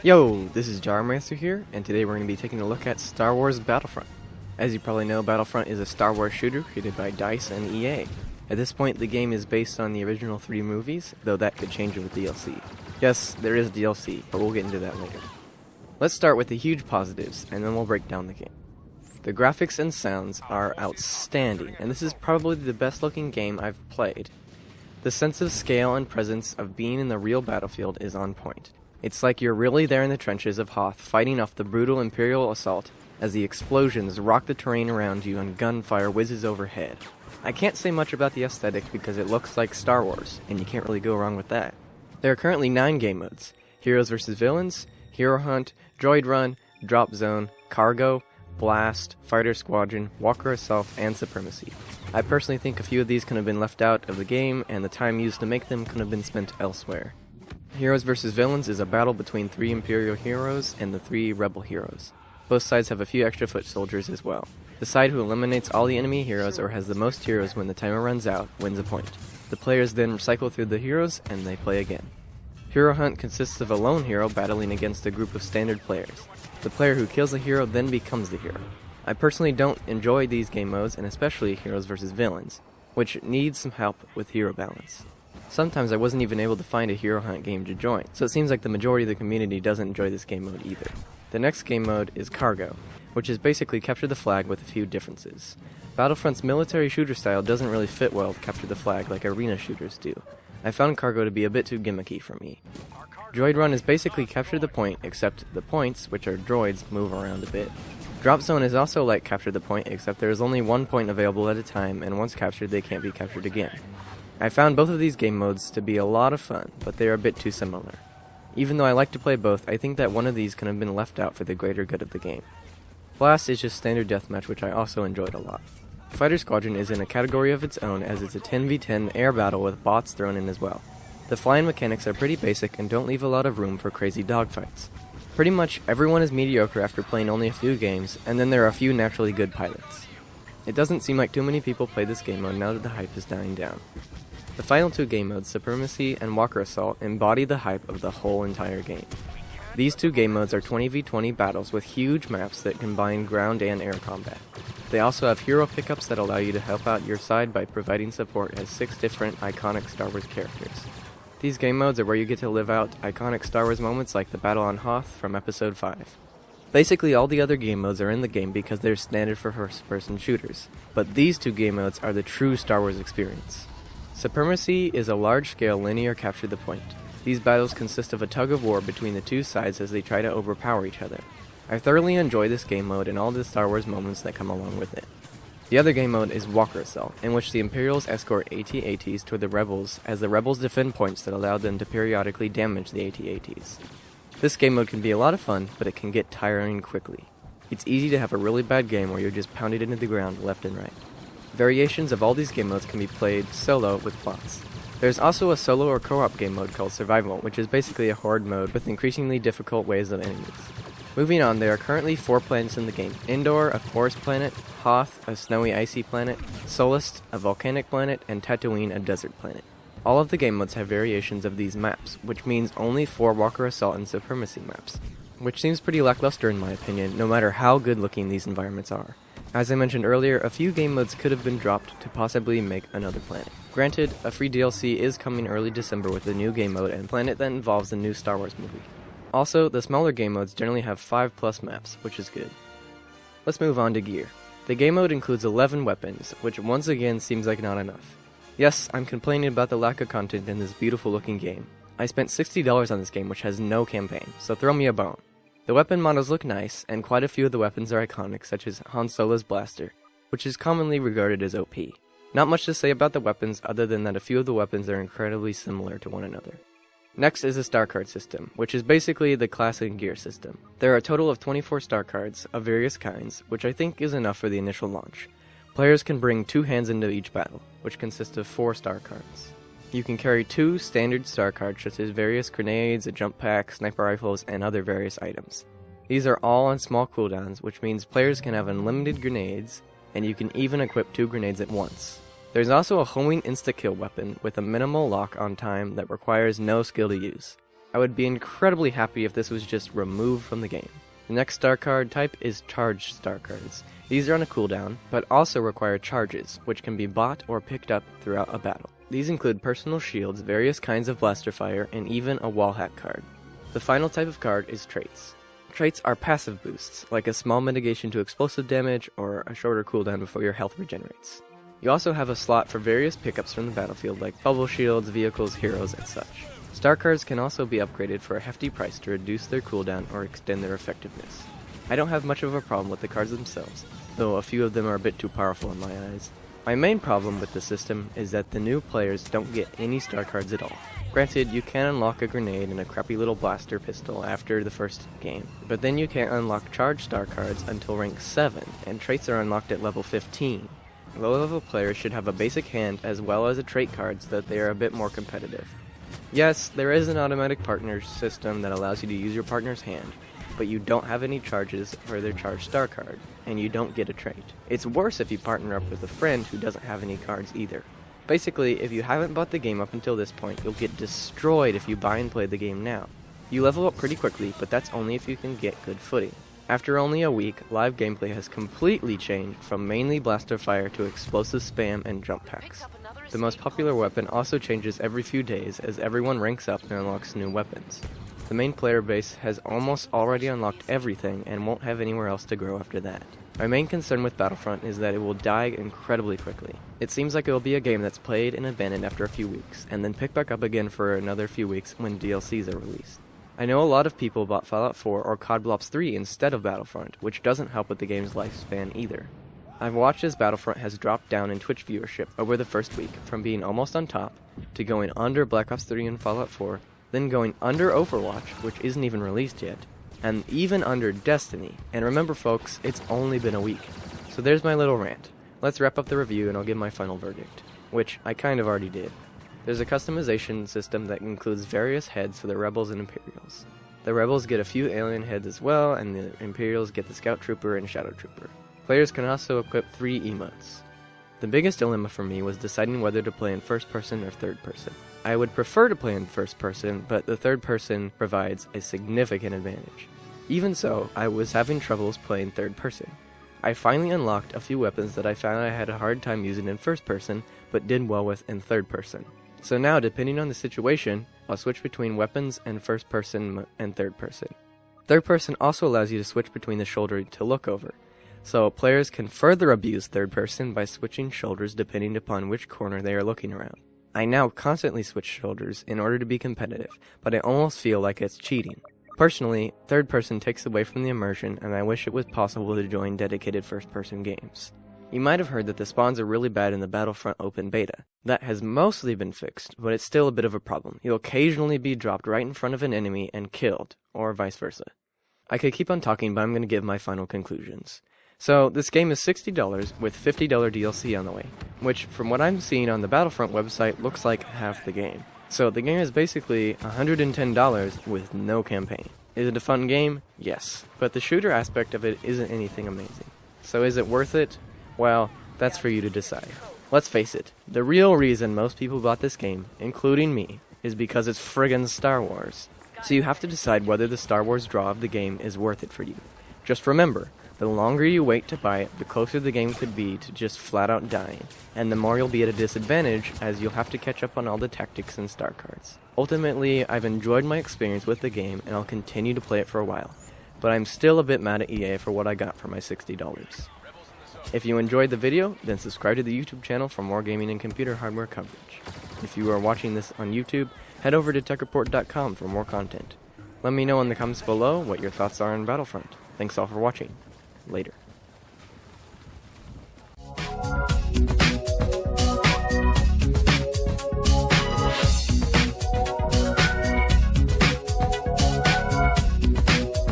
Yo, this is Jarmaster here, and today we're going to be taking a look at Star Wars Battlefront. As you probably know, Battlefront is a Star Wars shooter created by DICE and EA. At this point, the game is based on the original 3 movies, though that could change with DLC. Yes, there is DLC, but we'll get into that later. Let's start with the huge positives, and then we'll break down the game. The graphics and sounds are outstanding, and this is probably the best looking game I've played. The sense of scale and presence of being in the real battlefield is on point. It's like you're really there in the trenches of Hoth, fighting off the brutal Imperial assault as the explosions rock the terrain around you and gunfire whizzes overhead. I can't say much about the aesthetic because it looks like Star Wars, and you can't really go wrong with that. There are currently 9 game modes: Heroes vs. Villains, Hero Hunt, Droid Run, Drop Zone, Cargo, Blast, Fighter Squadron, Walker Assault, and Supremacy. I personally think a few of these could have been left out of the game, and the time used to make them could have been spent elsewhere. Heroes vs. Villains is a battle between 3 Imperial heroes and the 3 Rebel heroes. Both sides have a few extra foot soldiers as well. The side who eliminates all the enemy heroes or has the most heroes when the timer runs out wins a point. The players then recycle through the heroes and they play again. Hero Hunt consists of a lone hero battling against a group of standard players. The player who kills a hero then becomes the hero. I personally don't enjoy these game modes, and especially Heroes vs. Villains, which needs some help with hero balance. Sometimes I wasn't even able to find a Hero Hunt game to join, so it seems like the majority of the community doesn't enjoy this game mode either. The next game mode is Cargo, which is basically capture the flag with a few differences. Battlefront's military shooter style doesn't really fit well with capture the flag like arena shooters do. I found Cargo to be a bit too gimmicky for me. Droid Run is basically capture the point, except the points, which are droids, move around a bit. Drop Zone is also like capture the point, except there is only one point available at a time, and once captured they can't be captured again. I found both of these game modes to be a lot of fun, but they are a bit too similar. Even though I like to play both, I think that one of these could have been left out for the greater good of the game. Blast is just standard deathmatch, which I also enjoyed a lot. Fighter Squadron is in a category of its own as it's a 10v10 air battle with bots thrown in as well. The flying mechanics are pretty basic and don't leave a lot of room for crazy dogfights. Pretty much everyone is mediocre after playing only a few games, and then there are a few naturally good pilots. It doesn't seem like too many people play this game mode now that the hype is dying down. The final 2 game modes, Supremacy and Walker Assault, embody the hype of the whole entire game. These 2 game modes are 20v20 battles with huge maps that combine ground and air combat. They also have hero pickups that allow you to help out your side by providing support as 6 different iconic Star Wars characters. These game modes are where you get to live out iconic Star Wars moments like the battle on Hoth from Episode 5. Basically all the other game modes are in the game because they're standard for first-person shooters, but these 2 game modes are the true Star Wars experience. Supremacy is a large-scale linear capture the point. These battles consist of a tug-of-war between the 2 sides as they try to overpower each other. I thoroughly enjoy this game mode and all the Star Wars moments that come along with it. The other game mode is Walker Assault, in which the Imperials escort AT-ATs toward the Rebels as the Rebels defend points that allow them to periodically damage the AT-ATs. This game mode can be a lot of fun, but it can get tiring quickly. It's easy to have a really bad game where you're just pounded into the ground left and right. Variations of all these game modes can be played solo with bots. There's also a solo or co-op game mode called Survival, which is basically a horde mode with increasingly difficult waves of enemies. Moving on, there are currently 4 planets in the game: Endor, a forest planet; Hoth, a snowy icy planet; Solist, a volcanic planet; and Tatooine, a desert planet. All of the game modes have variations of these maps, which means only 4 Walker Assault and Supremacy maps, which seems pretty lackluster in my opinion, no matter how good looking these environments are. As I mentioned earlier, a few game modes could have been dropped to possibly make another planet. Granted, a free DLC is coming early December with a new game mode and planet that involves the new Star Wars movie. Also, the smaller game modes generally have 5+ maps, which is good. Let's move on to gear. The game mode includes 11 weapons, which once again seems like not enough. Yes, I'm complaining about the lack of content in this beautiful looking game. I spent $60 on this game, which has no campaign, so throw me a bone. The weapon models look nice, and quite a few of the weapons are iconic, such as Han Solo's blaster, which is commonly regarded as OP. Not much to say about the weapons other than that a few of the weapons are incredibly similar to one another. Next is the star card system, which is basically the classic gear system. There are a total of 24 star cards of various kinds, which I think is enough for the initial launch. Players can bring 2 hands into each battle, which consists of 4 star cards. You can carry 2 standard star cards such as various grenades, a jump pack, sniper rifles, and other various items. These are all on small cooldowns, which means players can have unlimited grenades, and you can even equip 2 grenades at once. There's also a homing insta-kill weapon with a minimal lock on time that requires no skill to use. I would be incredibly happy if this was just removed from the game. The next star card type is charged star cards. These are on a cooldown, but also require charges, which can be bought or picked up throughout a battle. These include personal shields, various kinds of blaster fire, and even a wall hack card. The final type of card is traits. Traits are passive boosts, like a small mitigation to explosive damage or a shorter cooldown before your health regenerates. You also have a slot for various pickups from the battlefield like bubble shields, vehicles, heroes, and such. Star cards can also be upgraded for a hefty price to reduce their cooldown or extend their effectiveness. I don't have much of a problem with the cards themselves, though a few of them are a bit too powerful in my eyes. My main problem with the system is that the new players don't get any star cards at all. Granted, you can unlock a grenade and a crappy little blaster pistol after the first game, but then you can't unlock charged star cards until rank 7, and traits are unlocked at level 15. Low-level players should have a basic hand as well as a trait card so that they are a bit more competitive. Yes, there is an automatic partner system that allows you to use your partner's hand, but you don't have any charges for their charged star card, and you don't get a trait. It's worse if you partner up with a friend who doesn't have any cards either. Basically, if you haven't bought the game up until this point, you'll get destroyed if you buy and play the game now. You level up pretty quickly, but that's only if you can get good footing. After only a week, live gameplay has completely changed from mainly blaster fire to explosive spam and jump packs. The most popular weapon also changes every few days as everyone ranks up and unlocks new weapons. The main player base has almost already unlocked everything and won't have anywhere else to grow after that. My main concern with Battlefront is that it will die incredibly quickly. It seems like it will be a game that's played and abandoned after a few weeks, and then picked back up again for another few weeks when DLCs are released. I know a lot of people bought Fallout 4 or COD Blops 3 instead of Battlefront, which doesn't help with the game's lifespan either. I've watched as Battlefront has dropped down in Twitch viewership over the first week, from being almost on top, to going under Black Ops 3 and Fallout 4, then going under Overwatch, which isn't even released yet, and even under Destiny. And remember folks, it's only been a week. So there's my little rant. Let's wrap up the review and I'll give my final verdict, which I kind of already did. There's a customization system that includes various heads for the Rebels and Imperials. The Rebels get a few alien heads as well, and the Imperials get the Scout Trooper and Shadow Trooper. Players can also equip 3 emotes. The biggest dilemma for me was deciding whether to play in first person or third person. I would prefer to play in first person, but the third person provides a significant advantage. Even so, I was having troubles playing third person. I finally unlocked a few weapons that I found I had a hard time using in first person, but did well with in third person. So now, depending on the situation, I'll switch between weapons and first person and third person. Third person also allows you to switch between the shoulder to look over. So players can further abuse third person by switching shoulders depending upon which corner they are looking around. I now constantly switch shoulders in order to be competitive, but I almost feel like it's cheating. Personally, third person takes away from the immersion, and I wish it was possible to join dedicated first person games. You might have heard that the spawns are really bad in the Battlefront open beta. That has mostly been fixed, but it's still a bit of a problem. You'll occasionally be dropped right in front of an enemy and killed, or vice versa. I could keep on talking, but I'm going to give my final conclusions. So, this game is $60 with $50 DLC on the way, which from what I'm seeing on the Battlefront website looks like half the game. So the game is basically $110 with no campaign. Is it a fun game? Yes, but the shooter aspect of it isn't anything amazing. So is it worth it? Well, that's for you to decide. Let's face it, the real reason most people bought this game, including me, is because it's friggin' Star Wars. So you have to decide whether the Star Wars draw of the game is worth it for you. Just remember, the longer you wait to buy it, the closer the game could be to just flat out dying, and the more you'll be at a disadvantage as you'll have to catch up on all the tactics and star cards. Ultimately, I've enjoyed my experience with the game and I'll continue to play it for a while, but I'm still a bit mad at EA for what I got for my $60. If you enjoyed the video, then subscribe to the YouTube channel for more gaming and computer hardware coverage. If you are watching this on YouTube, head over to techreport.com for more content. Let me know in the comments below what your thoughts are on Battlefront. Thanks all for watching. Later.